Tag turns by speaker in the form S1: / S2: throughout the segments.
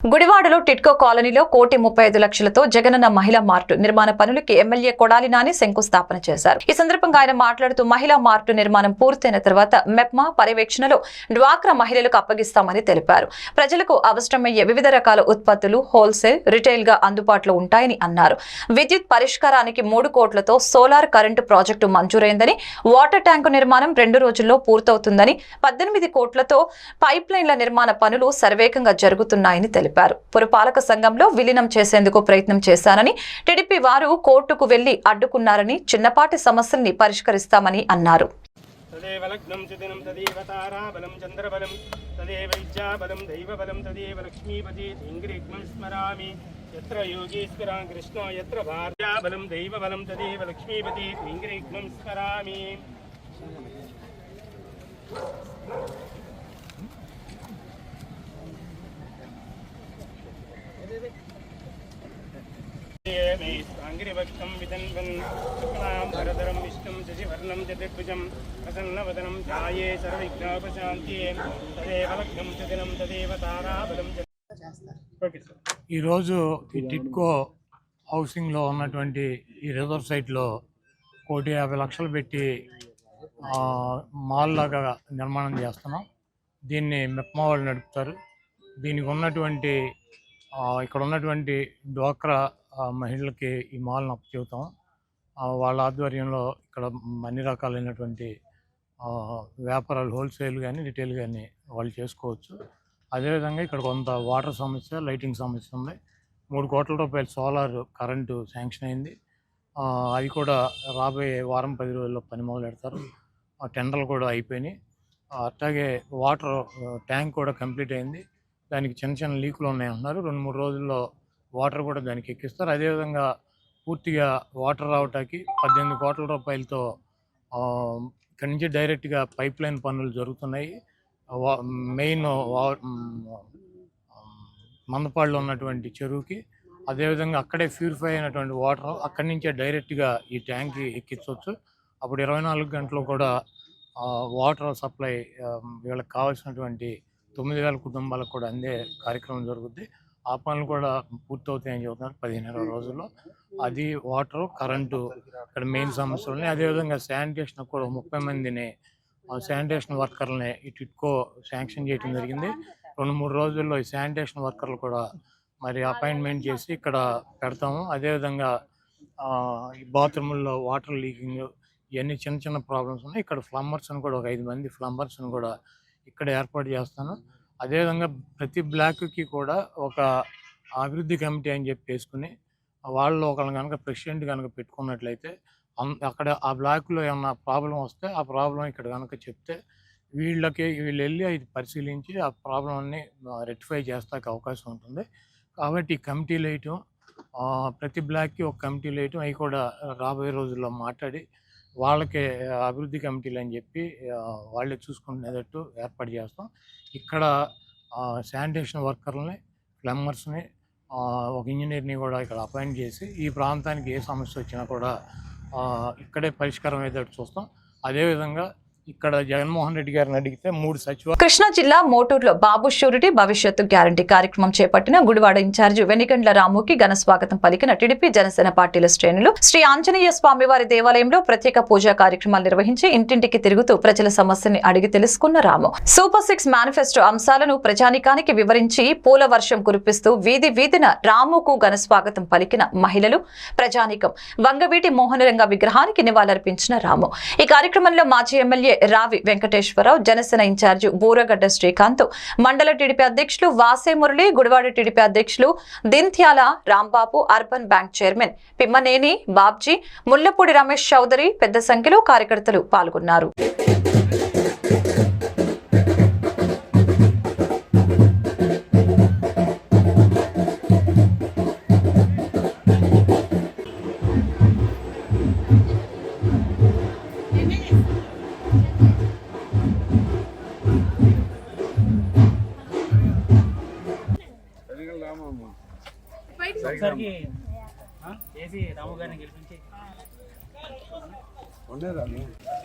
S1: గుడివాడలో టిట్కో కాలనీలో 1,35 లక్షలతో జగనన్న మహిళా మార్టు నిర్మాణ పనులకి ఎమ్మెల్యే కొడాలి నాని శంకుస్థాపన చేశారు. ఈ సందర్భంగా ఆయన మాట్లాడుతూ మహిళా మార్టు నిర్మాణం పూర్తయిన తర్వాత మెప్మా పర్యవేక్షణలో డ్వాక్రా మహిళలకు అప్పగిస్తామని తెలిపారు. ప్రజలకు అవసరమయ్యే వివిధ రకాల ఉత్పత్తులు హోల్సేల్, రిటైల్ గా అందుబాటులో ఉంటాయని అన్నారు. విద్యుత్ పరిష్కారానికి 3 కోట్లతో సోలార్ కరెంటు ప్రాజెక్టు మంజూరైందని, వాటర్ ట్యాంకు నిర్మాణం 2 రోజుల్లో పూర్తవుతుందని, 18 కోట్లతో పైప్ లైన్ల నిర్మాణ పనులు శరవేగంగా జరుగుతున్నాయని తెలిపారు. పురపాలక సంఘంలో విలీనం చేసేందుకు ప్రయత్నం చేశానని, టీడీపీ వారు కోర్టుకు వెళ్లి అడ్డుకున్నారని, చిన్నపాటి సమస్యల్ని పరిష్కరిస్తామని అన్నారు.
S2: అంగిరివక్షం విదన్వన్ శుక్లాం భరధరం విష్ణుం శశివర్ణం చతుర్భుజం ప్రసన్నవదనం ధ్యాయే సర్వవిఘ్నోపశాంత్యే తదేవ లగ్నం చ దినం తదేవ తారాబలం.
S3: ఈరోజు ఈ టిట్కో హౌసింగ్లో ఉన్నటువంటి ఈ రిజర్వ్ సైట్లో 1,50 లక్షలు పెట్టి మాల్ లాగా నిర్మాణం చేస్తున్నాం. దీన్ని మెప్మా వాళ్ళు నడుపుతారు. దీనికి ఉన్నటువంటి ఇక్కడ ఉన్నటువంటి డ్వాక్రా మహిళలకి ఈ మాల్ను అప్పచెబుతాం. వాళ్ళ ఆధ్వర్యంలో ఇక్కడ అన్ని రకాలైనటువంటి వ్యాపారాలు హోల్సేల్ కానీ రిటైల్ కానీ వాళ్ళు చేసుకోవచ్చు. అదేవిధంగా ఇక్కడ కొంత వాటర్ సమస్య, లైటింగ్ సమస్య ఉంది. 3 కోట్ల రూపాయల సోలార్ కరెంటు శాంక్షన్ అయింది. అది కూడా రాబోయే వారం 10 రోజుల్లో పని మొదలు పెడతారు. టెండర్లు కూడా అయిపోయినాయి. అట్లాగే వాటర్ ట్యాంక్ కూడా కంప్లీట్ అయింది. దానికి చిన్న చిన్న లీకులు ఉన్నాయంటున్నారు. 2-3 రోజుల్లో వాటర్ కూడా దానికి ఎక్కిస్తారు. అదేవిధంగా పూర్తిగా వాటర్ రావటానికి 18 కోట్ల రూపాయలతో ఇక్కడి నుంచి డైరెక్ట్గా పైప్ లైన్ పనులు జరుగుతున్నాయి. మెయిన్ మందపాడులో ఉన్నటువంటి చెరువుకి, అదేవిధంగా అక్కడే ప్యూరిఫై అయినటువంటి వాటర్ అక్కడి నుంచే డైరెక్ట్గా ఈ ట్యాంక్కి ఎక్కించవచ్చు. అప్పుడు 24 గంటలు కూడా వాటర్ సప్లై వీళ్ళకి కావాల్సినటువంటి 9,000 కుటుంబాలకు కూడా అందే కార్యక్రమం జరుగుద్ది. ఆ పనులు కూడా పూర్తవుతాయని చెబుతున్నారు 15-20 రోజుల్లో. అది వాటరు, కరెంటు ఇక్కడ మెయిన్ సమస్యలు ఉన్నాయి. అదేవిధంగా శానిటేషన్ కూడా 30 మందిని శానిటేషన్ వర్కర్లని ఈ టిట్కో శాంక్షన్ చేయడం జరిగింది. 2-3 రోజుల్లో ఈ శానిటేషన్ వర్కర్లు కూడా మరి అపాయింట్మెంట్ చేసి ఇక్కడ పెడతాము. అదేవిధంగా ఈ బాత్రూముల్లో వాటర్ లీకింగ్ ఇవన్నీ చిన్న చిన్న ప్రాబ్లమ్స్ ఉన్నాయి. ఇక్కడ ప్లంబర్స్ని కూడా ఒక 5 మంది ప్లంబర్స్ని కూడా ఇక్కడ ఏర్పాటు చేస్తాను. అదేవిధంగా ప్రతి బ్లాక్కి కూడా ఒక అభివృద్ధి కమిటీ అని చెప్పి వేసుకుని వాళ్ళు ఒకళ్ళని కనుక ప్రెసిడెంట్ కనుక పెట్టుకున్నట్లయితే అక్కడ ఆ బ్లాక్లో ఏమన్నా ప్రాబ్లం వస్తే ఆ ప్రాబ్లం ఇక్కడ కనుక చెప్తే వీళ్ళు వెళ్ళి అది పరిశీలించి ఆ ప్రాబ్లంని రెక్టిఫై చేస్తానికి అవకాశం ఉంటుంది. కాబట్టి ఈ కమిటీలు వేయటం, ప్రతి బ్లాక్కి ఒక కమిటీలు వేయటం, అవి కూడా రాబోయే రోజుల్లో మాట్లాడి వాళ్ళకి అభివృద్ధి కమిటీలు అని చెప్పి వాళ్ళే చూసుకునేటట్టు ఏర్పాటు చేస్తాం. ఇక్కడ శానిటేషన్ వర్కర్లని, ప్లంబర్స్ని, ఒక ఇంజనీర్ని కూడా ఇక్కడ అపాయింట్ చేసి ఈ ప్రాంతానికి ఏ సమస్య వచ్చినా కూడా ఇక్కడే పరిష్కారం అయ్యేటట్టు చూస్తాం. అదేవిధంగా ఇక్కడ జగన్మోహన్ రెడ్డి గారిని అడిగితే 3 సచివాలయాలు.
S1: కృష్ణా జిల్లా మోటూరులో బాబు షూరిటీ భవిష్యత్తు గ్యారంటీ కార్యక్రమం చేపట్టిన గుడివాడ ఇన్ఛార్జి వెనిగండ్ల రాముకి ఘన స్వాగతం పలికిన టీడీపీ, జనసేన పార్టీల శ్రేణులు శ్రీ ఆంజనేయ స్వామివారి దేవాలయంలో ప్రత్యేక పూజా కార్యక్రమాలు నిర్వహించి ఇంటింటికి తిరుగుతూ ప్రజల సమస్యని అడిగి తెలుసుకున్న రాము సూపర్ 6 మేనిఫెస్టో అంశాలను ప్రజానికానికి వివరించి పూల వర్షం కురిపిస్తూ వీధి వీధిన రాముకు ఘన స్వాగతం పలికిన మహిళలు, ప్రజానికం. వంగవీటి మోహనరంగ విగ్రహానికి నివాళులర్పించిన రాము. ఈ కార్యక్రమంలో మాజీ ఎమ్మెల్యే రావి వెంకటేశ్వరరావు, జనసేన ఇన్ఛార్జి బూరగడ్డ శ్రీకాంత్, మండల టీడీపీ అధ్యక్షులు వాసే మురళి, గుడివాడ టీడీపీ అధ్యక్షులు Dintyala Rambabu, urban bank chairman Pimmaneni Babji, Mullapudi Ramesh Chowdary పెద్ద సంఖ్యలో కార్యకర్తలు పాల్గొన్నారు.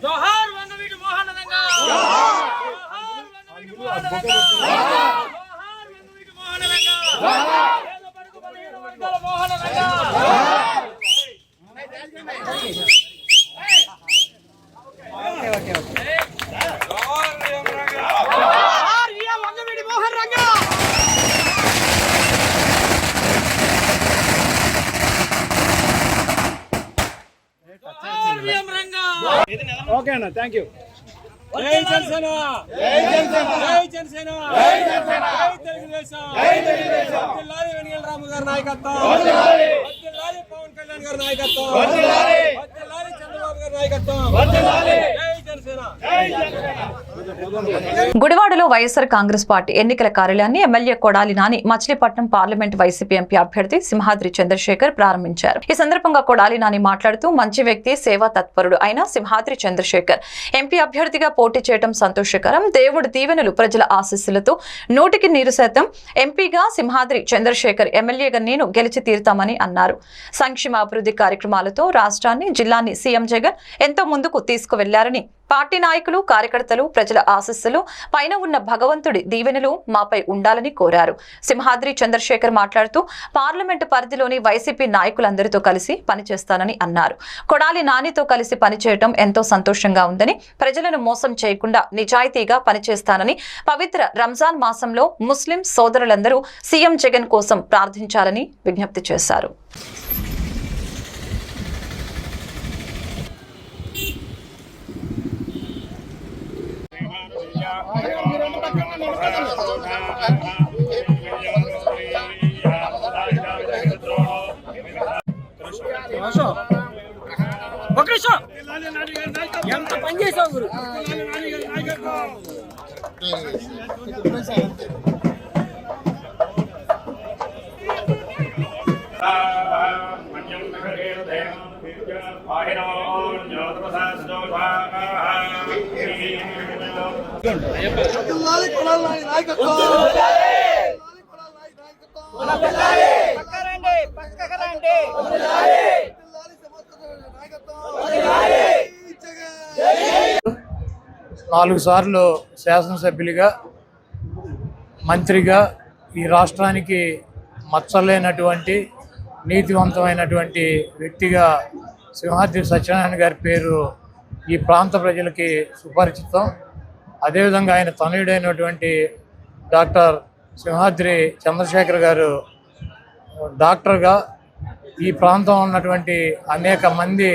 S2: జోహార్ వంగవీటి మోహనరంగ, జోహార్ వంగవీటి మోహనరంగ, జోహార్ వంగవీటి మోహనరంగ. ఓకే అన్న, థ్యాంక్ యూ.
S4: జై జనసేన, జై జనసేన, జై జనసేన, జై జనసేన, జై తెలుగుదేశం, జై తెలుగుదేశం. వర్ధిల్లాలి వెనిగళ్ల రాము గారి నాయకత్వం, వర్ధిల్లాలి పవన్ కళ్యాణ్ గారి నాయకత్వం, వర్ధిల్లాలి చంద్రబాబు గారి నాయకత్వం, వర్ధిల్లాలి. జై జనసేన, జై జనసేన.
S1: గుడివాడలో వైఎస్ఆర్ కాంగ్రెస్ పార్టీ ఎన్నికల కార్యాలయాన్ని MLA Kodali Nani Machilipatnam parliament YCP MP అభ్యర్థి సింహాద్రి చంద్రశేఖర్ ప్రారంభించారు. ఈ సందర్భంగా కొడాలి నాని మాట్లాడుతూ మంచి వ్యక్తి, సేవా తత్పరుడు అయిన సింహాద్రి చంద్రశేఖర్ ఎంపీ అభ్యర్థిగా పోటీ చేయడం సంతోషకరం. దేవుడి దీవెనలు, ప్రజల ఆశీస్సులతో 100% ఎంపీగా సింహాద్రి చంద్రశేఖర్, ఎమ్మెల్యేగా నేను గెలిచి తీరుతామని అన్నారు. సంక్షేమ అభివృద్ధి కార్యక్రమాలతో రాష్ట్రాన్ని, జిల్లాని సీఎం జగన్ ఎంతో ముందుకు తీసుకువెళ్లారని, పార్టీ నాయకులు, కార్యకర్తలు, ప్రజల ఆశీస్సులు, పైన ఉన్న భగవంతుడి దీవెనలు మాపై ఉండాలని కోరారు. సింహాద్రి చంద్రశేఖర్ మాట్లాడుతూ పార్లమెంటు పరిధిలోని వైసీపీ నాయకులందరితో కలిసి పనిచేస్తానని అన్నారు. కొడాలి నానితో కలిసి పనిచేయడం ఎంతో సంతోషంగా ఉందని, ప్రజలను మోసం చేయకుండా నిజాయితీగా పనిచేస్తానని, పవిత్ర రంజాన్ మాసంలో ముస్లిం సోదరులందరూ సీఎం జగన్ కోసం ప్రార్థించాలని విజ్ఞప్తి చేశారు.
S4: ఎంత పని చేసావు గురు.
S3: నాలుగు సార్లు శాసనసభ్యులుగా, మంత్రిగా, ఈ రాష్ట్రానికి మచ్చలేనటువంటి నీతివంతమైనటువంటి వ్యక్తిగా సింహాద్రి సత్యనారాయణ గారి పేరు ఈ ప్రాంత ప్రజలకి సుపరిచితం. అదేవిధంగా ఆయన తనయుడైనటువంటి డాక్టర్ సింహాద్రి చంద్రశేఖర్ గారు డాక్టర్గా ఈ ప్రాంతంలో ఉన్నటువంటి అనేక మంది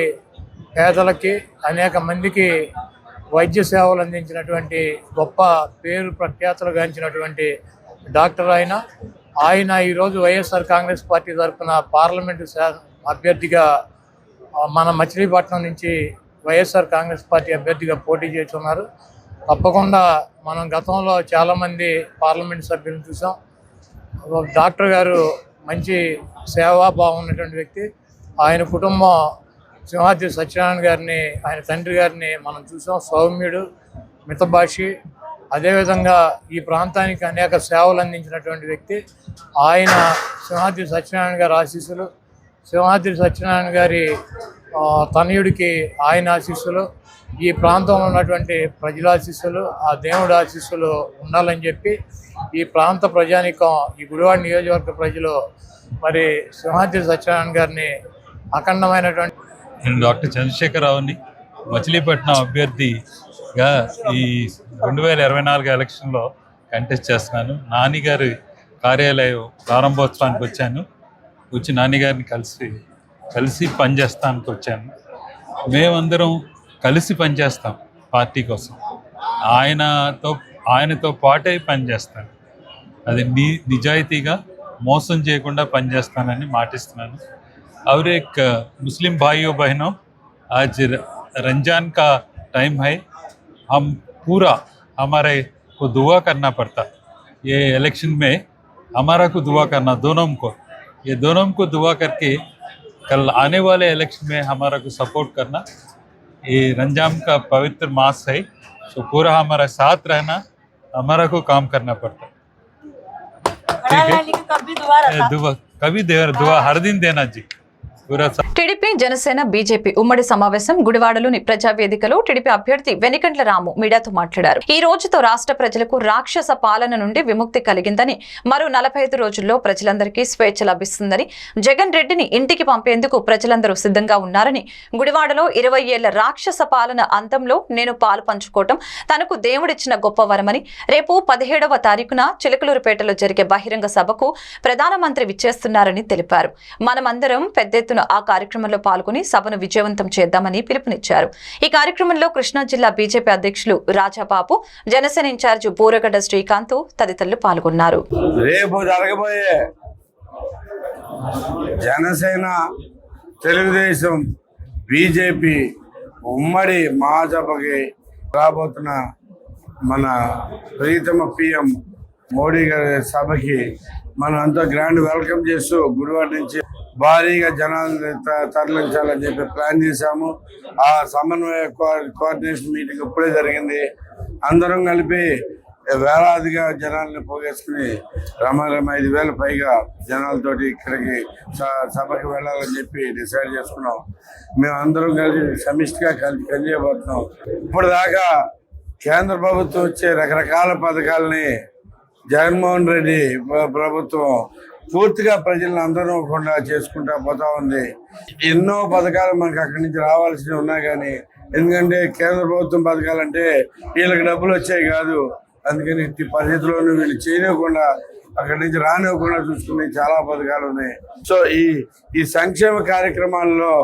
S3: పేదలకి, అనేక మందికి వైద్య సేవలు అందించినటువంటి గొప్ప పేరు ప్రఖ్యాతులు గాంచినటువంటి డాక్టర్ ఆయన ఈరోజు వైఎస్ఆర్ కాంగ్రెస్ పార్టీ తరఫున పార్లమెంటు అభ్యర్థిగా మన మచిలీపట్నం నుంచి వైఎస్ఆర్ కాంగ్రెస్ పార్టీ అభ్యర్థిగా పోటీ చేస్తున్నారు. తప్పకుండా మనం గతంలో చాలామంది పార్లమెంట్ సభ్యులను చూసాం. డాక్టర్ గారు మంచి సేవాభావం ఉన్నటువంటి వ్యక్తి. ఆయన కుటుంబం సింహాద్రి సత్యనారాయణ గారిని, ఆయన తండ్రి గారిని మనం చూసాం. సౌమ్యుడు, మితభాషి, అదేవిధంగా ఈ ప్రాంతానికి అనేక సేవలు అందించినటువంటి వ్యక్తి. ఆయన సింహాద్రి సత్యనారాయణ గారి ఆశీస్సులు, సింహాద్రి సత్యనారాయణ గారి తనయుడికి ఆయన ఆశీస్సులు, ఈ ప్రాంతంలో ఉన్నటువంటి ప్రజల ఆశీస్సులు, ఆ దేవుడి ఆశీస్సులు ఉండాలని చెప్పి ఈ ప్రాంత ప్రజానీకం, ఈ గుడివాడ నియోజకవర్గ ప్రజలు మరి సింహాద్రి సత్యనారాయణ గారిని అఖండమైనటువంటి.
S5: నేను డాక్టర్ చంద్రశేఖరరావుని మచిలీపట్నం అభ్యర్థిగా ఈ 2024 ఎలక్షన్లో కంటెస్ట్ చేస్తున్నాను. నానిగారి కార్యాలయం ప్రారంభోత్సవానికి వచ్చి నానిగారిని కలిసి పనిచేస్తానికి వచ్చాను. మేమందరం కలిసి పనిచేస్తాం పార్టీ కోసం. ఆయనతో పాటే పనిచేస్తాను. అది నిజాయితీగా మోసం చేయకుండా పనిచేస్తానని మాటిస్తున్నాను. और एक मुस्लिम भाइयों बहनों, आज रमजान का टाइम है. हम पूरा हमारे को दुआ करना पड़ता. ये इलेक्शन में हमारा को दुआ करना, दोनों को दुआ करके कल आने वाले इलेक्शन में हमारा को सपोर्ट करना. ये रमजान का पवित्र मास है, तो पूरा हमारा साथ रहना, हमारा को काम करना पड़ता. ठीक है, कभी दुआ हर दिन देना जी.
S1: టీడీపీ, జనసేన, బీజేపీ ఉమ్మడి సమావేశం గుడివాడలోని ప్రజావేదికలో టీడీపీ అభ్యర్థి వెనిగండ్ల రాము మీడియాతో మాట్లాడారు. ఈ రోజుతో రాష్ట్ర ప్రజలకు రాక్షస పాలన నుండి విముక్తి కలిగిందని, మరో 45 రోజుల్లో ప్రజలందరికీ స్వేచ్ఛ లభిస్తుందని, జగన్ రెడ్డిని ఇంటికి పంపేందుకు ప్రజలందరూ సిద్ధంగా ఉన్నారని, గుడివాడలో 20 ఏళ్ల రాక్షస పాలన అంతంలో నేను పాలు పంచుకోవటం తనకు దేవుడిచ్చిన గొప్ప వరమని, రేపు 17వ తారీఖున చిలకలూరుపేటలో జరిగే బహిరంగ సభకు ప్రధానమంత్రి విచ్చేస్తున్నారని తెలిపారు. మనమందరం పెద్ద ఎత్తున ప్రజలను ఆ కార్యక్రమంలో పాల్గొని సభను విజయవంతం చేద్దామని పిలుపునిచ్చారు. ఈ కార్యక్రమంలో కృష్ణా జిల్లా బీజేపీ అధ్యక్షులు రాజాబాబు, జనసేన ఇన్ఛార్జ్ బూరగడ్డ శ్రీకాంత్ తదితరులు పాల్గొన్నారు.
S6: రేపు జరగబోయే జనసేన, తెలుగుదేశం, బీజేపీ ఉమ్మడి మహాసభకి రాబోతున్న మన ప్రీతమ పిఎం మోడీ గారి సభకి మనం అంతా గ్రాండ్ వెల్కమ్ చేస్తూ గుడివాడ నుంచి భారీగా జనాలను తరలించాలని చెప్పి ప్లాన్ చేశాము. ఆ సమన్వయ కోఆర్డినేషన్ మీటింగ్ ఇప్పుడే జరిగింది. అందరం కలిపి వేలాదిగా జనాలను పోగేసుకుని రమారమ 5,000 పైగా జనాలతోటి ఇక్కడికి సభకి వెళ్ళాలని చెప్పి డిసైడ్ చేసుకున్నాం. మేము అందరం కలిసి సమిష్టిగా కలిసి పనిచేయబోతున్నాం. ఇప్పుడు దాకా కేంద్ర ప్రభుత్వం వచ్చే రకరకాల పథకాలని జగన్మోహన్ రెడ్డి ప్రభుత్వం పూర్తిగా ప్రజలను అందరూకుండా చేసుకుంటా పోతా ఉంది. ఎన్నో పథకాలు మనకు అక్కడి నుంచి రావాల్సినవి ఉన్నాయి కానీ, ఎందుకంటే కేంద్ర ప్రభుత్వం పథకాలంటే వీళ్ళకి డబ్బులు వచ్చాయి కాదు. అందుకని ఈ పరిస్థితుల్లోనూ వీళ్ళు చేయనివ్వకుండా, అక్కడి నుంచి రానివ్వకుండా చూసుకునే చాలా పథకాలు ఉన్నాయి. సో ఈ సంక్షేమ కార్యక్రమాల్లో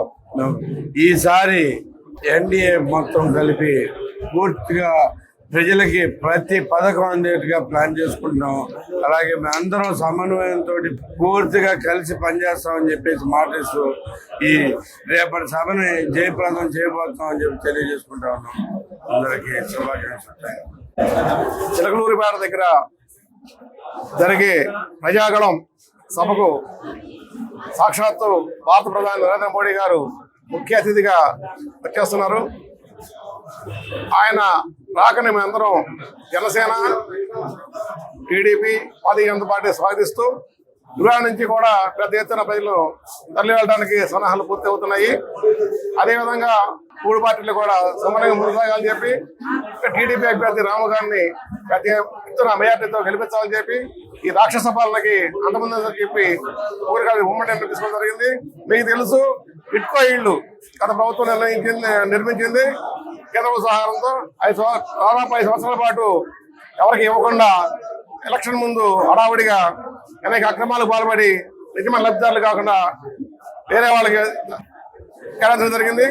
S6: ఈసారి ఎన్డీఏ మొత్తం కలిపి పూర్తిగా ప్రజలకి ప్రతి పథకం అందేట్టుగా ప్లాన్ చేసుకుంటున్నాం. అలాగే మేము అందరం సమన్వయంతో పూర్తిగా కలిసి పనిచేస్తామని చెప్పేసి మాటిస్తూ ఈ రేపటి సభని జయప్రదం చేయబోతున్నామని చెప్పి తెలియజేసుకుంటా ఉన్నాం. అందరికీ శుభాకాంక్షలు.
S7: చిలకలూరిపేట దగ్గర జరిగే ప్రజాగణం సభకు సాక్షాత్తు భారత ప్రధాని నరేంద్ర మోడీ గారు ముఖ్య అతిథిగా వచ్చేస్తున్నారు. ఆయన రాకని మేమందరం జనసేన, టీడీపీ, భారతీయ జనతా పార్టీ స్వాగతిస్తూ దూరం నుంచి కూడా పెద్ద ఎత్తున ప్రజలు తరలి వెళ్ళడానికి సన్నాహాలు పూర్తి అవుతున్నాయి. అదేవిధంగా మూడు పార్టీలు కూడా సమన్వయంగా ముందుకు సాగాలని చెప్పి టీడీపీ అభ్యర్థి రాము గారిని పెద్ద ఎత్తున మెజార్టీతో గెలిపించాలని చెప్పి ఈ రాక్షస పాలనకి అంతమంది చెప్పి ఊరికాడి ఉమ్మడి తీసుకోవడం జరిగింది. మీకు తెలుసు, ఇట్కో ఇళ్లు గత ప్రభుత్వం నిర్మించింది కేంద్ర సహకారంతో. దాదాపు 5 సంవత్సరాల పాటు ఎవరికి ఇవ్వకుండా ఎలక్షన్ ముందు హడావుడిగా అనేక అక్రమాలకు పాల్పడి నిజమైన లబ్ధిదారులు కాకుండా వేరే వాళ్ళకి కేటాయించడం జరిగింది.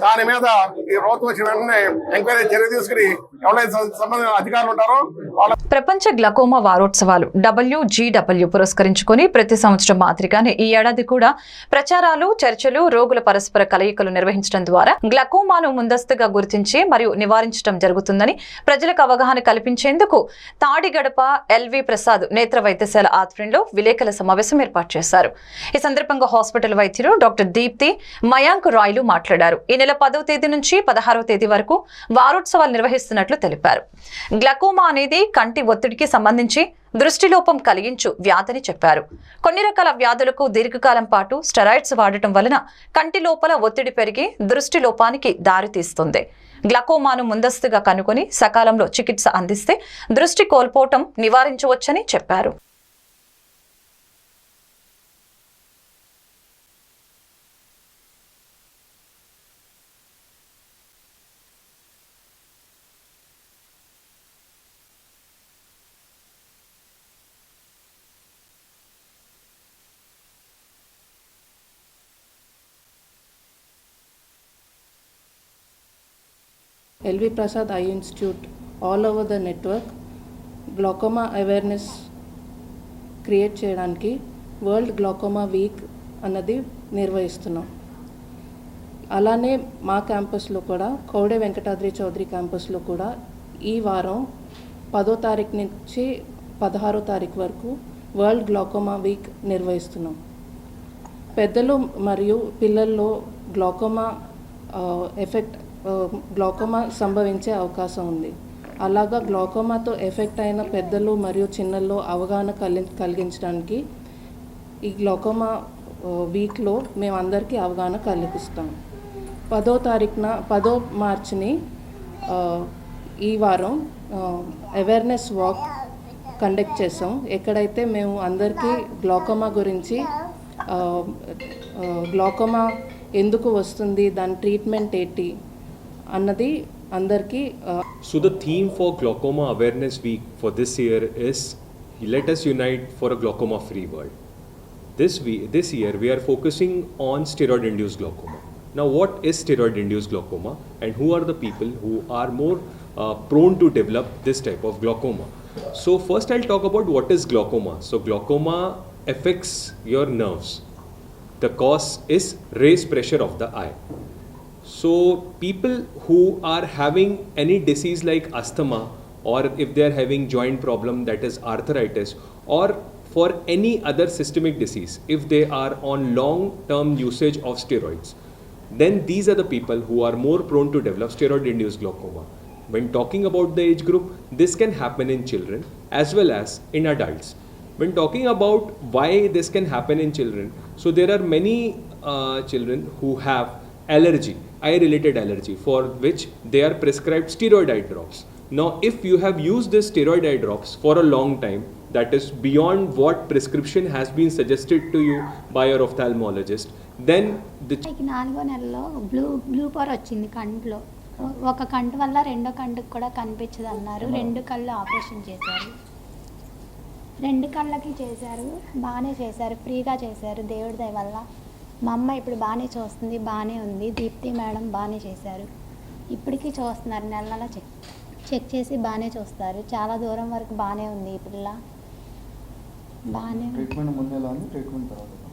S7: దాని మీద ఈ ప్రభుత్వం వచ్చిన వెంటనే ఎంక్వైరీ చర్య తీసుకుని ఎవరైతే సంబంధించిన అధికారులు ఉంటారో వాళ్ళ
S1: ప్రపంచ గ్లకోమా వారోత్సవాలు WGW పురస్కరించుకొని ప్రతి సంవత్సరం మాదిరిగానే ఈ ఏడాది కూడా ప్రచారాలు, చర్చలు, రోగుల పరస్పర కలయికలు నిర్వహించడం ద్వారా గ్లకోమాను ముందస్తుగా గుర్తించి మరియు నివారించడం జరుగుతుందని ప్రజలకు అవగాహన కల్పించేందుకు తాడిగడప LV ప్రసాద్ నేత్ర వైద్యశాల ఆధ్వర్యంలో విలేకరుల సమావేశం ఏర్పాటు చేశారు. ఈ సందర్భంగా హాస్పిటల్ వైద్యులు డాక్టర్ దీప్తి, మయాంక్ రాయ్లు మాట్లాడారు. ఈ నెల 10వ తేదీ నుంచి 16వ తేదీ వరకు వారోత్సవాలు నిర్వహిస్తున్నట్లు తెలిపారు. గ్లకోమా అనేది కంటి ఒత్తిడికి సంబంధించి దృష్టిలోపం కలిగించు వ్యాధని చెప్పారు. కొన్ని రకాల వ్యాధులకు దీర్ఘకాలం పాటు స్టెరాయిడ్స్ వాడటం వలన కంటి లోపల ఒత్తిడి పెరిగి దృష్టి లోపానికి దారితీస్తుంది. గ్లకోమాను ముందస్తుగా కనుగొని సకాలంలో చికిత్స అందిస్తే దృష్టి కోల్పోవటం నివారించవచ్చని చెప్పారు.
S8: LV Prasad Eye Institute all over the network glaucoma awareness create చేయడానికి వరల్డ్ గ్లాకోమా వీక్ అన్నది నిర్వహిస్తున్నాం. అలానే మా క్యాంపస్లో కూడా కౌడే వెంకటాద్రి చౌదరి క్యాంపస్లో కూడా ఈ వారం 10వ తారీఖు నుంచి 16వ తారీఖు వరకు వరల్డ్ గ్లాకోమా వీక్ నిర్వహిస్తున్నాం. పెద్దలు మరియు పిల్లల్లో గ్లాకోమా సంభవించే అవకాశం ఉంది. అలాగా గ్లాకోమాతో ఎఫెక్ట్ అయిన పెద్దలు మరియు చిన్నల్లో అవగాహన కలిగించడానికి ఈ గ్లాకోమా వీక్లో మేమందరికీ అవగాహన కల్పిస్తాం. 10వ మార్చిని ఈ వారం అవేర్నెస్ వాక్ కండక్ట్ చేసాం. ఎక్కడైతే మేము అందరికీ గ్లాకోమా గురించి, గ్లాకోమా ఎందుకు వస్తుంది, దాని ట్రీట్మెంట్ ఏంటి అన్నది అందరికీ.
S9: So the theme for Glaucoma Awareness Week for this year is Let us unite for a glaucoma free world. this year we are focusing on steroid-induced glaucoma. Now, what is steroid-induced glaucoma, and who are the people who are more prone to develop this type of glaucoma? So first I'll talk about what is glaucoma. So glaucoma affects your nerves. The cause is raised pressure of the eye. So people who are having any disease like asthma, or if they are having joint problem, that is arthritis, or for any other systemic disease, if they are on long term usage of steroids, then these are the people who are more prone to develop steroid induced glaucoma. When talking about the age group, this can happen in children as well as in adults. When talking about why this can happen in children, so there are many children who have allergy, eye related allergy, for which they are prescribed steroid eye drops. Now if you have used this steroid eye drops for a long time, that is beyond what prescription has been suggested to you by your ophthalmologist, then the
S10: 4వ నెలలో blooper వచ్చింది కంట్లో. ఒక కంటి వల్ల రెండో కంటికి కూడా కనిపించదు అన్నారు. 2 కళ్ళు ఆపరేషన్ చేశారు. 2 కళ్ళకి చేశారు, బాగానే చేశారు, ఫ్రీగా చేశారు దేవుడి దయ వల్ల. మా అమ్మ ఇప్పుడు బాగానే చూస్తుంది, బాగానే ఉంది. దీప్తి మేడం బాగానే చేశారు, ఇప్పటికీ చూస్తున్నారు. నెల నెల చెక్ చేసి బాగానే చూస్తారు. చాలా దూరం వరకు బాగానే ఉంది ఈ పిల్ల, బాగానే.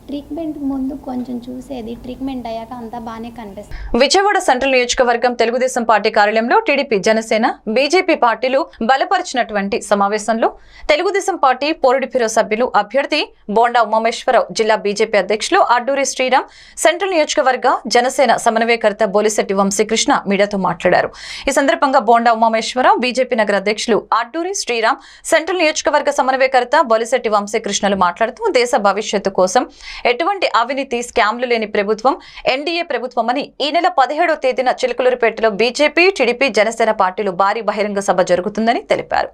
S10: ట్రీట్మెంట్ ముందు కొంచెం చూసేది, ట్రీట్మెంట్ అయ్యాక అంతా బాగానే కనిపిస్తుంది.
S1: విజయవాడ సెంట్రల్ నియోజకవర్గం తెలుగుదేశం పార్టీ కార్యాలయంలో టీడీపీ, జనసేన, బీజేపీ పార్టీలు బలపరిచినటువంటి సమావేశంలో తెలుగుదేశం పార్టీ పోరుడి బ్యూరో సభ్యులు అభ్యర్థి బోండా ఉమామేశ్వరరావు, జిల్లా బీజేపీ అధ్యక్షులు అడ్డూరి శ్రీరామ్, సెంట్రల్ నియోజకవర్గ జనసేన సమన్వయకర్త బోలిశెట్టి వంశీకృష్ణ మీడియాతో మాట్లాడారు. ఈ సందర్భంగా బోండా ఉమామేశ్వరరావు, బీజేపీ నగర అధ్యక్షులు అడ్డూరి శ్రీరామ్, సెంట్రల్ నియోజకవర్గ సమన్వయకర్త బోలిశెట్టి వంశీకృష్ణలు మాట్లాడుతూ దేశ భవిష్యత్తు కోసం ఎటువంటి అవినీతి, స్కామ్లు లేని ప్రభుత్వం ఎన్డీఏ ప్రభుత్వం అని ఈ నెల 17వ తేదీన చిలకలూరిపేటలో బీజేపీ, టీడీపీ, జనసేన పార్టీలు భారీ బహిరంగ సభ జరుగుతుందని తెలిపారు.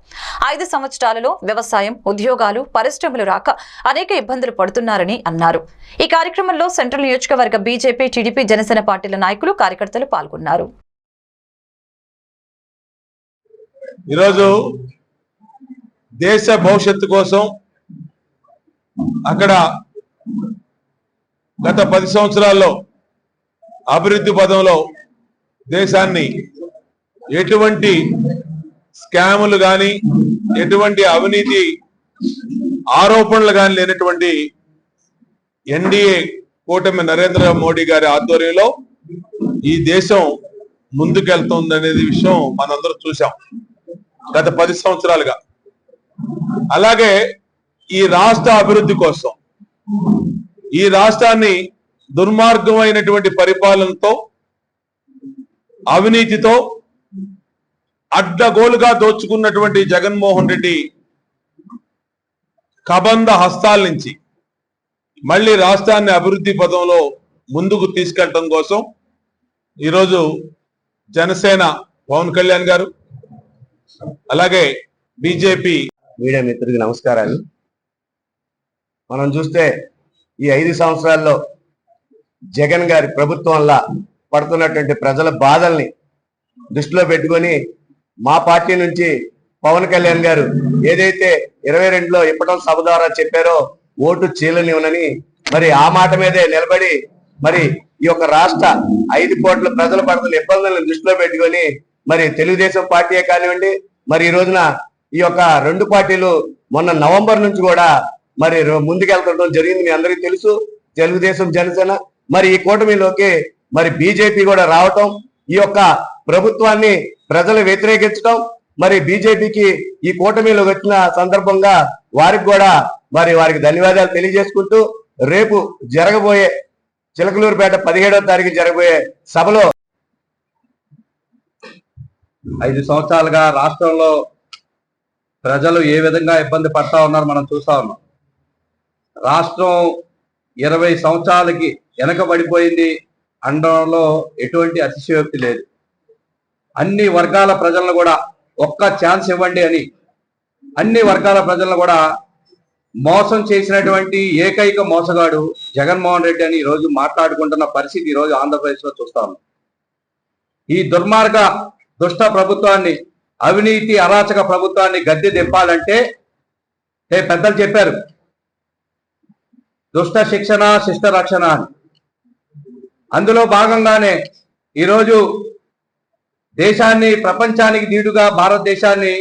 S1: 5 సంవత్సరాలలో వ్యవసాయం, ఉద్యోగాలు, పరిశ్రమలు రాక అనేక ఇబ్బందులు పడుతున్నారని అన్నారు. ఈ కార్యక్రమంలో సెంట్రల్ నియోజకవర్గ బీజేపీ, టీడీపీ, జనసేన పార్టీల నాయకులు, కార్యకర్తలు పాల్గొన్నారు.
S11: ఈరోజు దేశ భవిష్యత్తు కోసం అక్కడ గత 10 సంవత్సరాల్లో అభివృద్ధి పదంలో దేశాన్ని ఎటువంటి స్కాములు కానీ, ఎటువంటి అవినీతి ఆరోపణలు కానీ లేనటువంటి ఎన్డీఏ కూటమి నరేంద్ర మోడీ గారి ఆధ్వర్యంలో ఈ దేశం ముందుకెళ్తుందనేది విషయం మనందరం చూసాం గత 10 సంవత్సరాలుగా. అలాగే ఈ రాష్ట్ర అభివృద్ధి కోసం, ఈ రాష్ట్రాన్ని దుర్మార్గమైనటువంటి పరిపాలనతో, అవినీతితో అడ్డగోలుగా దోచుకున్నటువంటి జగన్మోహన్ రెడ్డి కబంధ హస్తాల నుంచి మళ్ళీ రాష్ట్రాన్ని అభివృద్ధి పదంలో ముందుకు తీసుకెళ్ళటం కోసం ఈరోజు జనసేన పవన్ కళ్యాణ్ గారు, అలాగే బీజేపీ
S12: మీడియా మిత్రులకి నమస్కారాలు. మనం చూస్తే ఈ 5 సంవత్సరాల్లో జగన్ గారి ప్రభుత్వం వల్ల పడుతున్నటువంటి ప్రజల బాధల్ని దృష్టిలో పెట్టుకొని మా పార్టీ నుంచి పవన్ కళ్యాణ్ గారు ఏదైతే 22లో ఇప్పటం సభ ద్వారా చెప్పారో ఓటు చీలనివ్వనని, మరి ఆ మాట మీదే నిలబడి మరి ఈ యొక్క రాష్ట్ర 5 కోట్ల ప్రజలు పడుతున్న ఇబ్బందులను దృష్టిలో పెట్టుకొని మరి తెలుగుదేశం పార్టీయే కానివ్వండి, మరి ఈ రోజున ఈ యొక్క 2 పార్టీలు మొన్న నవంబర్ నుంచి కూడా మరి ముందుకెళ్తుండడం జరిగింది. మీ అందరికీ తెలుసు. తెలుగుదేశం, జనసేన, మరి ఈ కూటమిలోకి మరి బీజేపీ కూడా రావటం, ఈ యొక్క ప్రభుత్వాన్ని ప్రజలు వ్యతిరేకించడం, మరి బీజేపీకి ఈ కూటమిలో వచ్చిన సందర్భంగా వారికి కూడా మరి వారికి ధన్యవాదాలు తెలియజేసుకుంటూ రేపు జరగబోయే చిలకలూరుపేట 17వ తారీఖు జరగబోయే సభలో
S13: 5 సంవత్సరాలుగా రాష్ట్రంలో ప్రజలు ఏ విధంగా ఇబ్బంది పడతా ఉన్నారు మనం చూస్తా ఉన్నాం. రాష్ట్రం 20 సంవత్సరాలకి వెనకబడిపోయింది అనడంలో ఎటువంటి అతిశయోక్తి లేదు. అన్ని వర్గాల ప్రజలను కూడా ఒక్క ఛాన్స్ ఇవ్వండి అని అన్ని వర్గాల ప్రజలను కూడా మోసం చేసినటువంటి ఏకైక మోసగాడు జగన్మోహన్ రెడ్డి అని ఈరోజు మాట్లాడుకుంటున్న పరిస్థితి ఈరోజు ఆంధ్రప్రదేశ్లో చూస్తా ఉన్నాం. ఈ దుర్మార్గ దుష్ట ప్రభుత్వాన్ని, అవినీతి అరాచక ప్రభుత్వాన్ని గద్దె దింపాలంటే పెద్దలు చెప్పారు, దుష్ట శిక్షణ శిష్ట రక్షణ అని. అందులో భాగంగానే ఈరోజు దేశాన్ని ప్రపంచానికి ధీటుగా భారతదేశాన్ని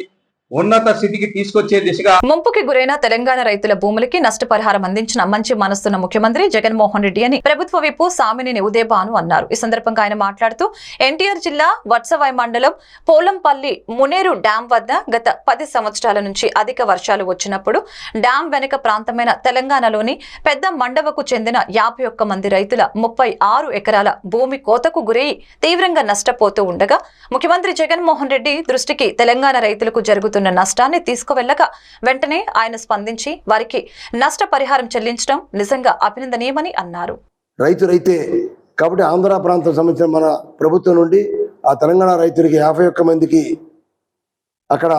S13: ఉన్నత స్థితికి తీసుకొచ్చే దిశగా
S1: ముంపుకి గురైన తెలంగాణ రైతుల భూములకి నష్టపరిహారం అందించిన మంచి మనసున్న ముఖ్యమంత్రి జగన్మోహన్ రెడ్డి అని ప్రభుత్వ విప్ సామినేని ఉదయభాను అన్నారు. ఈ సందర్భంగా ఆయన మాట్లాడుతూ ఎన్టీఆర్ జిల్లా వత్సవాయి మండలం పోలంపల్లి మునేరు డ్యాం వద్ద గత 10 సంవత్సరాల నుంచి అధిక వర్షాలు వచ్చినప్పుడు డ్యాం వెనుక ప్రాంతమైన తెలంగాణలోని పెద్ద మండవకు చెందిన 51 మంది రైతుల 36 ఎకరాల భూమి కోతకు గురై తీవ్రంగా నష్టపోతూ ఉండగా ముఖ్యమంత్రి జగన్మోహన్ రెడ్డి దృష్టికి తెలంగాణ రైతులకు జరుగుతున్న నష్టాన్ని తీసుకువెళ్లగా వెంటనే ఆయన స్పందించి వారికి నష్టపరిహారం చెల్లించడం నిజంగా అభినందనీయమని అన్నారు.
S14: రైతే కాబట్టి ఆంధ్ర ప్రాంతం సంబంధించిన మన ప్రభుత్వం నుండి ఆ తెలంగాణ రైతులకి 51 మందికి అక్కడ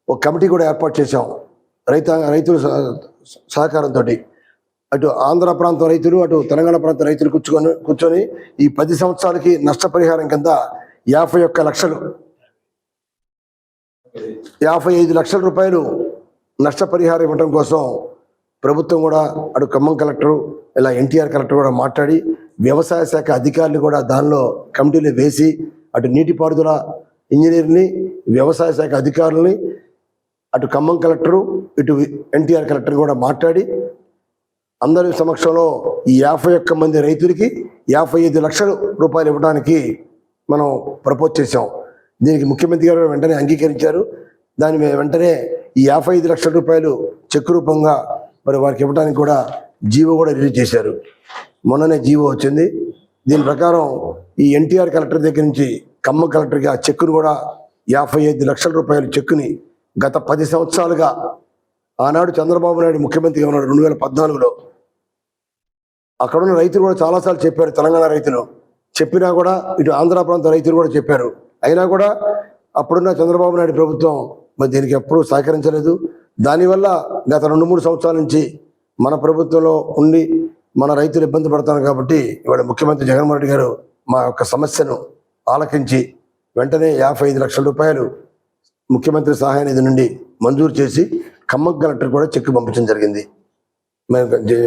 S14: ఒక కమిటీ కూడా ఏర్పాటు చేశాం. రైతుల సహకారంతో అటు ఆంధ్ర ప్రాంతం రైతులు అటు తెలంగాణ ప్రాంతం రైతులు కూర్చొని ఈ 10 సంవత్సరాలకి నష్టపరిహారం కింద 51 లక్షలు 55 లక్షల రూపాయలు నష్టపరిహారం ఇవ్వడం కోసం ప్రభుత్వం కూడా అటు ఖమ్మం కలెక్టరు ఇలా ఎన్టీఆర్ కలెక్టర్ కూడా మాట్లాడి వ్యవసాయ శాఖ అధికారులు కూడా దానిలో కమిటీలు వేసి అటు నీటిపారుదల ఇంజనీర్ని వ్యవసాయ శాఖ అధికారులని అటు ఖమ్మం కలెక్టరు ఇటు ఎన్టీఆర్ కలెక్టర్ కూడా మాట్లాడి అందరి సమక్షంలో ఈ 51 మంది రైతులకి 55 లక్షల రూపాయలు ఇవ్వడానికి మనం ప్రపోజ్ చేసాం. దీనికి ముఖ్యమంత్రి గారు వెంటనే అంగీకరించారు. దాని వెంటనే ఈ 55 లక్షల రూపాయలు చెక్ రూపంగా మరి వారికి ఇవ్వడానికి కూడా జీవో కూడా రిలీజ్ చేశారు. మొన్ననే జీవో వచ్చింది. దీని ప్రకారం ఈ ఎన్టీఆర్ కలెక్టర్ దగ్గర నుంచి ఖమ్మం కలెక్టర్కి ఆ చెక్కును కూడా 55 లక్షల రూపాయల చెక్కుని గత 10 సంవత్సరాలుగా ఆనాడు చంద్రబాబు నాయుడు ముఖ్యమంత్రిగా ఉన్నాడు 2014లో. అక్కడున్న రైతులు కూడా చాలాసార్లు చెప్పారు, తెలంగాణ రైతులు చెప్పినా కూడా ఇటు ఆంధ్ర ప్రాంత రైతులు కూడా చెప్పారు. అయినా కూడా అప్పుడున్న చంద్రబాబు నాయుడు ప్రభుత్వం మరి దీనికి ఎప్పుడూ సహకరించలేదు. దానివల్ల గత 2-3 సంవత్సరాల నుంచి మన ప్రభుత్వంలో ఉండి మన రైతులు ఇబ్బంది పడతారు. కాబట్టి ఇవాళ ముఖ్యమంత్రి జగన్మోహన్ రెడ్డి గారు మా యొక్క సమస్యను ఆలకించి వెంటనే 55 లక్షల రూపాయలు ముఖ్యమంత్రి సహాయ నిధి నుండి మంజూరు చేసి ఖమ్మం కలెక్టర్ కూడా చెక్ పంపించడం జరిగింది.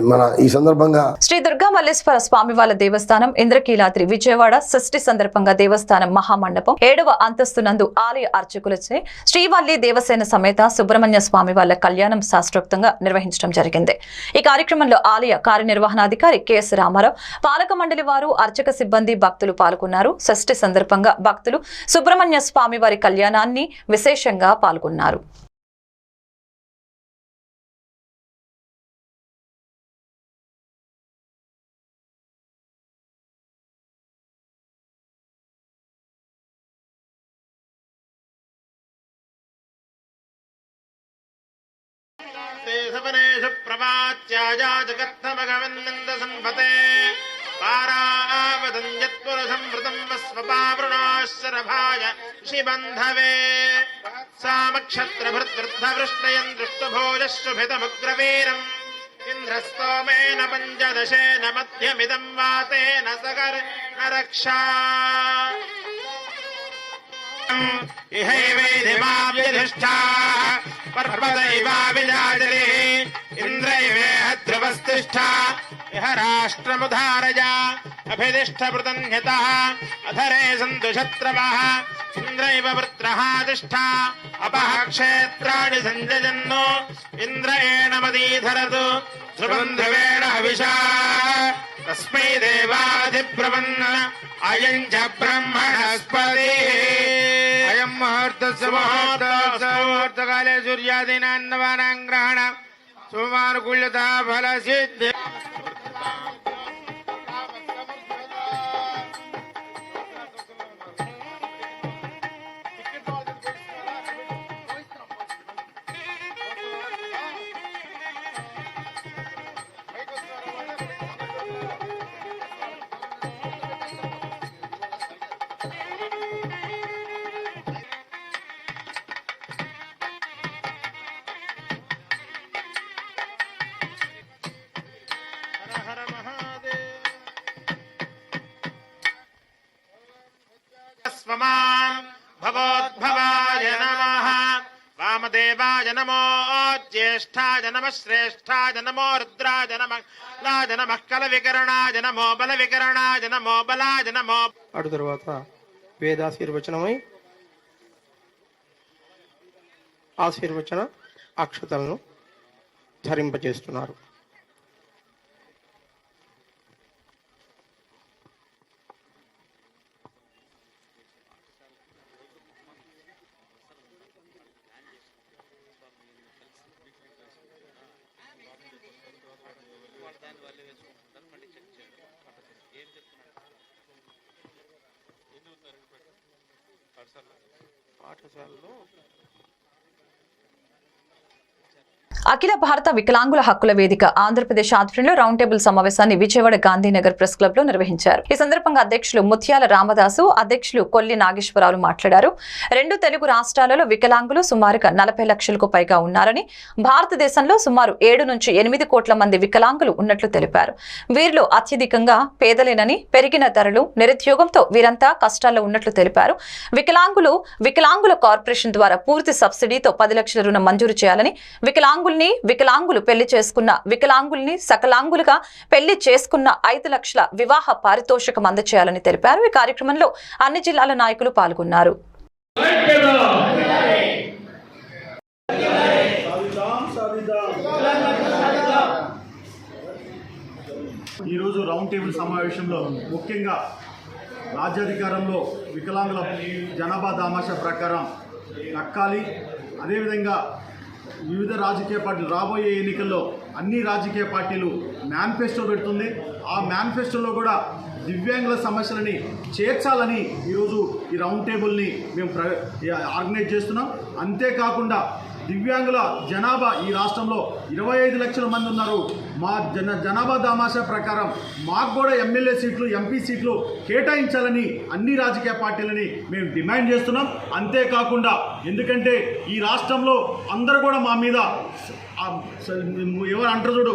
S14: మన ఈ సందర్భంగా
S1: శ్రీ దుర్గా మల్లేశ్వర స్వామి వాళ్ళ దేవస్థానం ఇంద్రకీలాద్రి విజయవాడ షష్ఠి సందర్భంగా దేవస్థానం మహామండపం 7వ అంతస్తు నందు ఆలయ అర్చకులచే శ్రీవల్లి దేవసేన సమేత సుబ్రహ్మణ్య స్వామి వాళ్ళ కళ్యాణం శాస్త్రోక్తంగా నిర్వహించడం జరిగింది. ఈ కార్యక్రమంలో ఆలయ కార్యనిర్వహణాధికారి కెఎస్ రామారావు, పాలక మండలి వారు, అర్చక సిబ్బంది, భక్తులు పాల్గొన్నారు. షష్ఠి సందర్భంగా భక్తులు సుబ్రహ్మణ్య స్వామి వారి కళ్యాణాన్ని విశేషంగా పాల్గొన్నారు.
S2: सपनेषु प्रवाच्याजा जगत्थमगमन्नन्द सम्भते पारावदं यत्पुरुषं वस्वपावृणाश्चरभाय शिबन्धवे सामक्षत्रभृद्वृद्धवृष्णयन् दृष्टभोजशुभितमुग्रवीरम् इन्द्रस्तोमेन पञ्चदशेन मध्यमिदं वातेन सकर नरक्षा इहैवेदिमाव्यधिष्ठा पर्वदैवाभिजाजले इन्द्रैवेह ध्रुवस्तिष्ठा इह राष्ट्रमुधारया अभिदिष्टवृतन्यतः अधरे सन्तु शत्रवः इन्द्रैव वृत्रः तिष्ठा अपः क्षेत्राणि सञ्जयन्नो इन्द्रयेण मदीधरतु ध्रुवं ध्रुवेण हविषा तस्मै देवाधिब्रवन् अयं च ब्रह्मणस्पतिः अयं मुहूर्तकाले सूर्यादीनान्नवानां ग्रहण सोमानुकूल्यता फलसिद्धि भवोद्भवाय नमः वामदेव దేవాయ నమో జ్యేష్ఠాయ నమ శ్రేష్ఠాయ నమో రుద్రాయ నమః కల వికరణాయ నమో బల వికరణాయ నమో బలాయ నమో. అటు తరువాత వేదాశీర్వచనమై ఆశీర్వచన అక్షతలను ధరింపజేస్తున్నారు. పాఠశాలలో
S1: అఖిల భారత వికలాంగుల హక్కుల వేదిక ఆంధ్రప్రదేశ్ ఆధ్వర్యంలో రౌండ్ టేబుల్ సమావేశాన్ని విజయవాడ గాంధీనగర్ ప్రెస్ క్లబ్ లో నిర్వహించారు. ఈ సందర్భంగా అధ్యక్షులు ముత్యాల రామదాసు, అధ్యక్షులు కొల్లి నాగేశ్వరరావు మాట్లాడారు. 2 తెలుగు రాష్ట్రాలలో వికలాంగులు సుమారుగా 40 లక్షలకు పైగా ఉన్నారని, భారతదేశంలో సుమారు 7 నుంచి 8 కోట్ల మంది వికలాంగులు ఉన్నట్లు తెలిపారు. వీరిలో అత్యధికంగా పేదలేనని, పెరిగిన ధరలు, నిరుద్యోగంతో వీరంతా కష్టాల్లో ఉన్నట్లు తెలిపారు. వికలాంగుల కార్పొరేషన్ ద్వారా పూర్తి సబ్సిడీతో 10 లక్షల రుణం మంజూరు చేయాలని, వికలాంగులు పెళ్లి చేసుకున్న వికలాంగుల్ని సకలాంగులుగా పెళ్లి చేసుకున్న 5 లక్షల వివాహ పారితోషికం అందజేయాలని తెలిపారు. ఈ కార్యక్రమంలో అన్ని జిల్లాల నాయకులు పాల్గొన్నారు.
S15: ఈరోజు రౌండ్ టేబుల్ సమావేశంలో ముఖ్యంగా రాజ్యాధికారంలో వికలాంగుల జనాభా దామాషా ప్రకారం దక్కాలి. అదేవిధంగా వివిధ రాజకీయ పార్టీలు రాబోయే ఎన్నికల్లో అన్ని రాజకీయ పార్టీలు మేనిఫెస్టో పెడుతుంది. ఆ మేనిఫెస్టోలో కూడా దివ్యాంగుల సమస్యలని చేర్చాలని ఈరోజు ఈ రౌండ్ టేబుల్ని మేము ఆర్గనైజ్ చేస్తున్నాం. అంతేకాకుండా దివ్యాంగుల జనాభా ఈ రాష్ట్రంలో 25 లక్షల మంది ఉన్నారు. మా జనాభా దామాషా ప్రకారం మాకు కూడా ఎమ్మెల్యే సీట్లు, ఎంపీ సీట్లు కేటాయించాలని అన్ని రాజకీయ పార్టీలని మేము డిమాండ్ చేస్తున్నాం. అంతేకాకుండా ఎందుకంటే ఈ రాష్ట్రంలో అందరూ కూడా మా మీద ఎవరు అంటారు చూడు,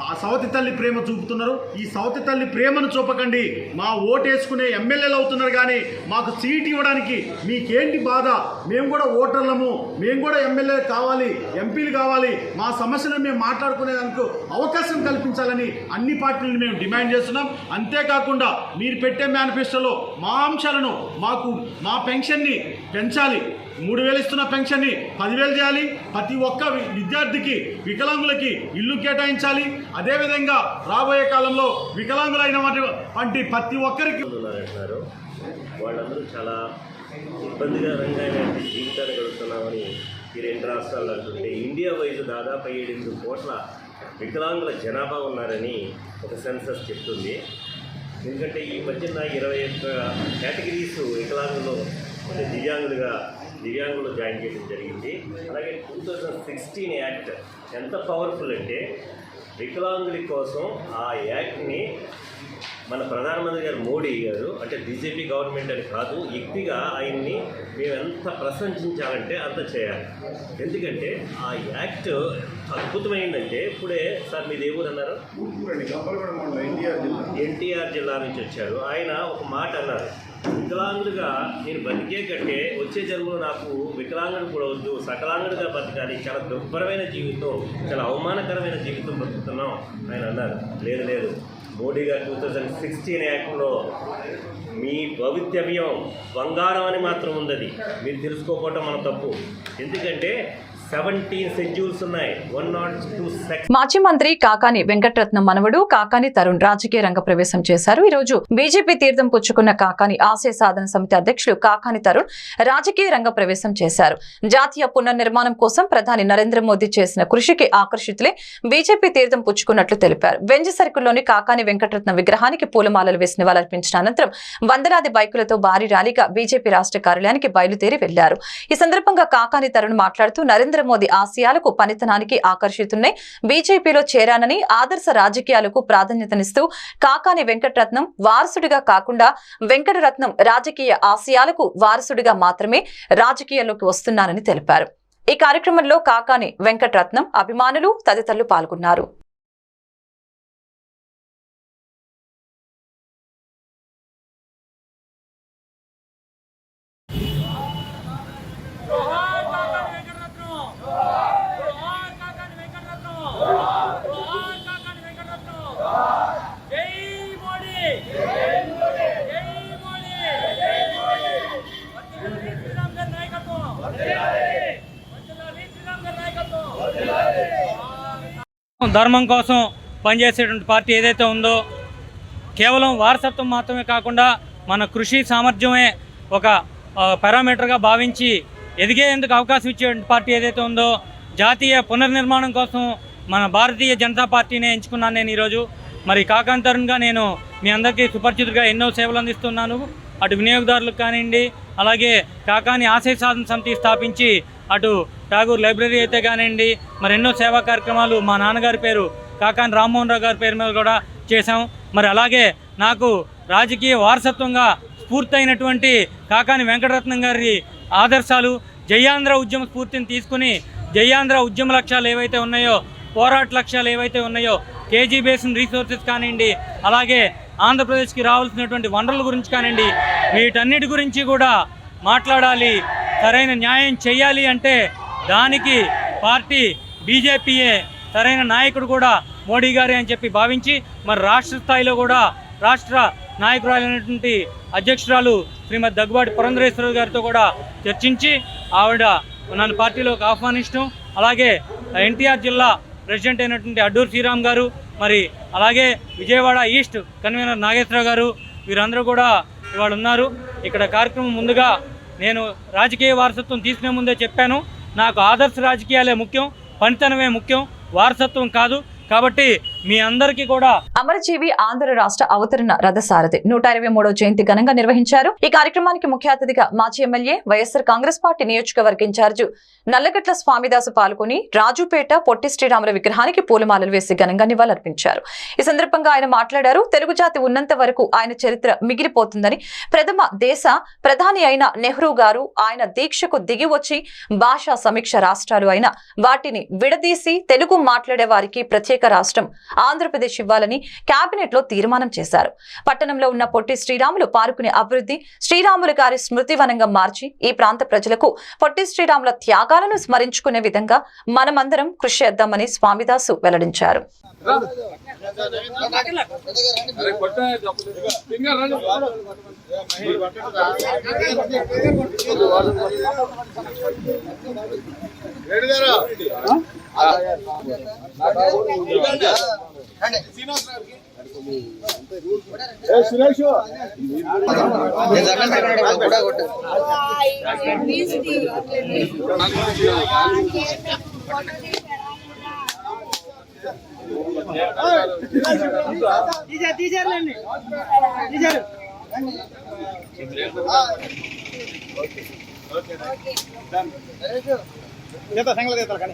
S15: ఆ సవతి తల్లి ప్రేమ చూపుతున్నారు. ఈ సవతి తల్లి ప్రేమను చూపకండి. మా ఓటేసుకునే ఎమ్మెల్యేలు అవుతున్నారు కానీ మాకు సీట్ ఇవ్వడానికి మీకేంటి బాధ? మేము కూడా ఓటర్లము, మేము కూడా ఎమ్మెల్యే కావాలి, ఎంపీలు కావాలి. మా సమస్యలను మేము మాట్లాడుకునేందుకు అవకాశం కల్పించాలని అన్ని పార్టీలను మేము డిమాండ్ చేస్తున్నాం. అంతేకాకుండా మీరు పెట్టే మేనిఫెస్టోలో మా అంశాలను మా పెన్షన్ని పెంచాలి. 3,000 ఇస్తున్న పెన్షన్ని 10,000 చేయాలి. ప్రతి ఒక్క విద్యార్థికి, వికలాంగులకి ఇల్లు కేటాయించాలి. అదేవిధంగా రాబోయే కాలంలో వికలాంగులైన వంటి ప్రతి ఒక్కరికి
S16: వాళ్ళందరూ చాలా ఇబ్బందికరంగా జీవితాన్ని గడుపుతున్నామని ఈ 2 రాష్ట్రాలు అంటుంటే, ఇండియా వైజ్ దాదాపు 7 కోట్ల వికలాంగుల జనాభా ఉన్నారని ఒక సెన్సస్ చెప్తుంది. ఎందుకంటే ఈ మధ్యన 21 కేటగిరీస్ వికలాంగులు దివ్యాంగులు జాయిన్ చేయడం జరిగింది. అలాగే 2016 యాక్ట్ ఎంత పవర్ఫుల్ అంటే, వికలాంగుల కోసం ఆ యాక్ట్ని మన ప్రధానమంత్రి గారు మోడీ గారు, అంటే బీజేపీ గవర్నమెంట్ అని కాదు, వ్యక్తిగా ఆయన్ని మేము ఎంత ప్రశంసించాలంటే అంత చేయాలి. ఎందుకంటే ఆ యాక్ట్ అద్భుతమైందంటే, ఇప్పుడే సార్ మీది ఏ ఊరు అన్నారు? ఎన్టీఆర్ జిల్లా నుంచి వచ్చారు. ఆయన ఒక మాట అన్నారు, వికలాంగులుగా నేను బతికే కంటే వచ్చే జన్మలో నాకు వికలాంగుడు కూడా వద్దు, సకలాంగుడిగా బతకాలి, చాలా దుర్భరమైన జీవితం, చాలా అవమానకరమైన జీవితం బతుకుతున్నాం ఆయన అన్నారు. లేదు, మోడీ గారు 2016 యాక్ట్లో మీ భవితవ్యం బంగారం అని మాత్రం ఉంది. మీరు తెలుసుకోకపోవటం మన తప్పు. ఎందుకంటే 17 షెడ్యూల్స్ ఉన్నాయి. 102 సెక్షన్.
S1: మాజీ మంత్రి కాకాని వెంకటరత్నం మనవడు కాకాని తరుణ్ రాజకీయ రంగ ప్రవేశం చేశారు. ఈ రోజు బీజేపీ తీర్థం పుచ్చుకున్న కాకాని ఆశయ సాధన సమితి అధ్యక్షులు కాకాని తరుణ్ రాజకీయ రంగ ప్రవేశం చేశారు. జాతీయ పునర్నిర్మాణం కోసం ప్రధాని నరేంద్ర మోదీ చేసిన కృషికి ఆకర్షితులే బీజేపీ తీర్థం పుచ్చుకున్నట్లు తెలిపారు. వెంజి సర్కిల్లోని కాకాని వెంకటరత్నం విగ్రహానికి పూలమాలలు వేసి నివాళులర్పించిన అనంతరం వందలాది బైకులతో భారీ ర్యాలీగా బీజేపీ రాష్ట్ర కార్యాలయానికి బయలుదేరి వెళ్లారు. ఈ సందర్భంగా కాకాని తరుణ్ మాట్లాడుతూ నరేంద్ర మోదీ ఆశయాలకు, పనితనానికి ఆకర్షితున్నాయి. బీజేపీలో చేరానని, ఆదర్శ రాజకీయాలకు ప్రాధాన్యతనిస్తూ కాకాని వెంకటరత్నం వారసుడిగా కాకుండా వెంకటరత్నం రాజకీయ ఆశయాలకు వారసుడిగా మాత్రమే రాజకీయాల్లోకి వస్తున్నానని తెలిపారు. ఈ కార్యక్రమంలో కాకాని వెంకటరత్నం అభిమానులు తదితరులు పాల్గొన్నారు.
S4: జోహార్ కాకాని వెంకటరత్నం
S3: ధర్మం కోసం పనిచేసేటువంటి పార్టీ ఏదైతే ఉందో, కేవలం వారసత్వం మాత్రమే కాకుండా మన కృషి సామర్థ్యమే ఒక పారామీటర్గా భావించి ఎదిగేందుకు అవకాశం ఇచ్చే పార్టీ ఏదైతే ఉందో, జాతీయ పునర్నిర్మాణం కోసం మన భారతీయ జనతా పార్టీనే ఎంచుకున్నాను నేను ఈరోజు. మరి కాకాని తరుణ్గా నేను మీ అందరికీ సుపరిచితుడిగా ఎన్నో సేవలు అందిస్తున్నాను. అటు వినియోగదారులకు కానివ్వండి, అలాగే కాకాని ఆశయ సాధన సమితి స్థాపించి అటు ఠాగూర్ లైబ్రరీ అయితే కానివ్వండి, మరి ఎన్నో సేవా కార్యక్రమాలు మా నాన్నగారి పేరు కాకాని రామ్మోహన్ రావు గారి పేరు మీద కూడా చేశాం. మరి అలాగే నాకు రాజకీయ వారసత్వంగా స్ఫూర్తయినటువంటి కాకాని వెంకటరత్నం గారి ఆదర్శాలు, జయాంధ్ర ఉద్యమ స్ఫూర్తిని తీసుకుని జయాంధ్ర ఉద్యమ లక్ష్యాలు ఏవైతే ఉన్నాయో, పోరాట లక్ష్యాలు ఏవైతే ఉన్నాయో, కేజీ బేసిన్ రీసోర్సెస్ కానివ్వండి, అలాగే ఆంధ్రప్రదేశ్కి రావాల్సినటువంటి వనరుల గురించి కానివ్వండి, వీటన్నిటి గురించి కూడా మాట్లాడాలి. సరైన న్యాయం చేయాలి అంటే దానికి పార్టీ బీజేపీయే సరైన నాయకుడు కూడా మోడీ గారే అని చెప్పి భావించి, మరి రాష్ట్ర స్థాయిలో కూడా రాష్ట్ర నాయకురాలైనటువంటి అధ్యక్షురాలు శ్రీమతి దగ్గుబాటి పురంధరేశ్వరి గారితో కూడా చర్చించి ఆవిడ నన్ను పార్టీలోకి ఆహ్వానించడం, అలాగే ఎన్టీఆర్ జిల్లా ప్రెసిడెంట్ అయినటువంటి అడ్డూరు శ్రీరామ్ గారు, మరి అలాగే విజయవాడ ఈస్ట్ కన్వీనర్ నాగేశ్వరరావు గారు, వీరందరూ కూడా ఇవాళ ఉన్నారు. ఇక్కడ కార్యక్రమం ముందుగా నేను రాజకీయ వారసత్వం తీసుకునే ముందే చెప్పాను, నాకు ఆదర్శ రాజకీయాలే ముఖ్యం, పనితనమే ముఖ్యం, వారసత్వం కాదు. కాబట్టి మీ అందరికీ కూడా
S1: అమరజీవి ఆంధ్ర రాష్ట్ర అవతరణ రథసారథి 123వ జయంతి ఘనంగా నిర్వహించారు. ఈ కార్యక్రమానికి ముఖ్య అతిథిగా మాజీ ఎమ్మెల్యే వైఎస్ఆర్ కాంగ్రెస్ పార్టీ నియోజకవర్గ ఇన్ఛార్జి నల్లగట్ల స్వామిదాసు పాల్గొని రాజుపేట పొట్టి శ్రీరాముల విగ్రహానికి పూలమాలలు వేసి ఘనంగా నివాళులర్పించారు. ఈ సందర్భంగా ఆయన మాట్లాడారు, తెలుగు జాతి ఉన్నంత వరకు ఆయన చరిత్ర మిగిలిపోతుందని, ప్రథమ దేశ ప్రధాని అయిన నెహ్రూ గారు ఆయన దీక్షకు దిగి వచ్చి భాషా సమీక్ష రాష్ట్రాలు అయిన వాటిని విడదీసి తెలుగు మాట్లాడే వారికి ప్రత్యేక రాష్ట్రం ఆంధ్రప్రదేశ్ ఇవ్వాలని కేబినెట్ లో తీర్మానం చేశారు. పట్టణంలో ఉన్న పొట్టి శ్రీరాములు పార్కుని అభివృద్ధి శ్రీరాములు గారి స్మృతివనంగా మార్చి ఈ ప్రాంత ప్రజలకు పొట్టి శ్రీరాముల త్యాగాలను స్మరించుకునే విధంగా మనమందరం కృషి చేద్దామని స్వామిదాసు వెల్లడించారు.
S15: సంగతి